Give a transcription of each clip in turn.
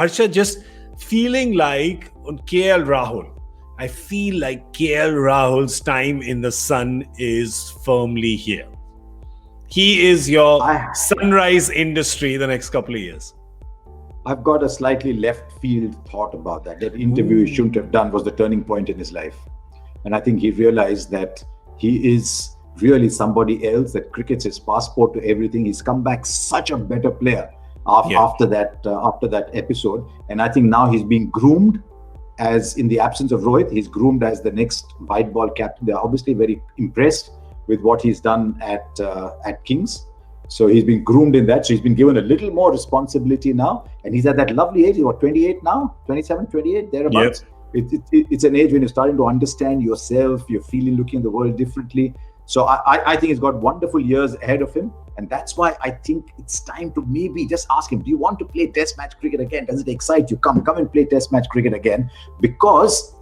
Harsha, just feeling like on KL Rahul, I feel like KL Rahul's time in the sun is firmly here. He is your sunrise industry the next couple of years. I've got a slightly left field thought about that. That interview he shouldn't have done was the turning point in his life. And I think he realized that he is really somebody else, that cricket's his passport to everything. He's come back such a better player after that episode. And I think now he's being groomed as, in the absence of Rohit, he's groomed as the next white ball captain. They're obviously very impressed with what he's done at Kings. So he's been groomed in that. So he's been given a little more responsibility now. And he's at that lovely age. He's what, 28 now? 27, 28, thereabouts. Yep. It's an age when you're starting to understand yourself. You're looking at the world differently. So I think he's got wonderful years ahead of him. And that's why I think it's time to maybe just ask him, do you want to play test match cricket again? Does it excite you? Come and play test match cricket again. Because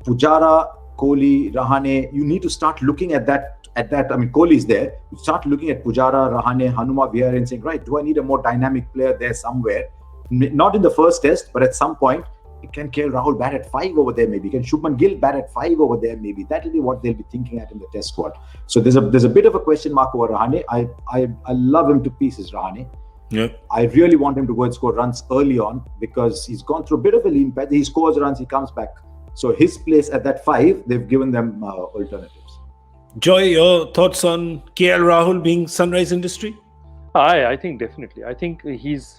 Pujara, Kohli, Rahane, you need to start looking at that. I mean, Kohli is there. You start looking at Pujara, Rahane, Hanuma, Vihar and saying, right, do I need a more dynamic player there somewhere? Not in the first test, but at some point, can KL Rahul bat at 5 over there maybe? Can Shubman Gill bat at 5 over there maybe? That will be what they'll be thinking at in the test squad. So there's a bit of a question mark over Rahane. I love him to pieces, Rahane. Yeah. I really want him to go and score runs early on because he's gone through a bit of a lean patch. He scores runs, he comes back. So his place at that 5, they've given them alternatives. Joy, your thoughts on KL Rahul being sunrise industry? I think definitely. I think he's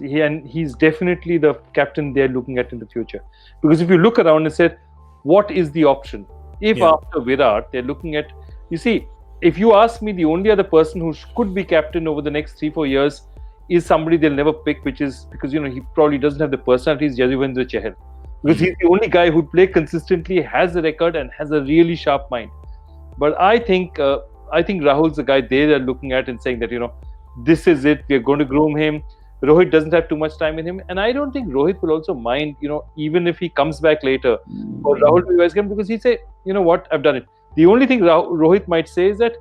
definitely the captain they're looking at in the future. Because if you look around and say, what is the option? If after Virat, they're looking at, you see, if you ask me, the only other person who could be captain over the next 3-4 years is somebody they'll never pick, which is because, he probably doesn't have the personality, is Yuzvendra Chahal. Because he's the only guy who'd play consistently, has a record and has a really sharp mind. But I think Rahul's the guy they are looking at and saying that, this is it, we're going to groom him. Rohit doesn't have too much time in him. And I don't think Rohit will also mind, even if he comes back later for Rahul to advise him, because he'd say, you know what, I've done it. The only thing Rohit might say is that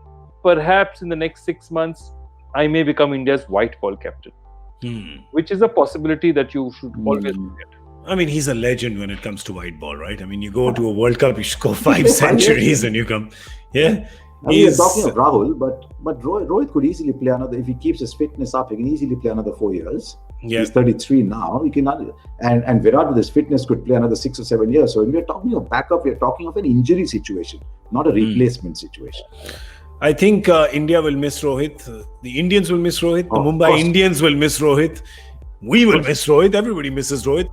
perhaps in the next 6 months, I may become India's white ball captain, which is a possibility that you should always look at. I mean, he's a legend when it comes to white ball, right? I mean, you go to a World Cup, you score 5 centuries and you come, We're talking of Rahul, but Rohit could easily play another, if he keeps his fitness up, he can easily play another 4 years. Yeah. He's 33 now. He can, and Virat with his fitness could play another 6 or 7 years. So when we're talking of backup, we're talking of an injury situation, not a replacement situation. I think India will miss Rohit. The Indians will miss Rohit. The Mumbai Indians will miss Rohit. We will miss Rohit. Everybody misses Rohit.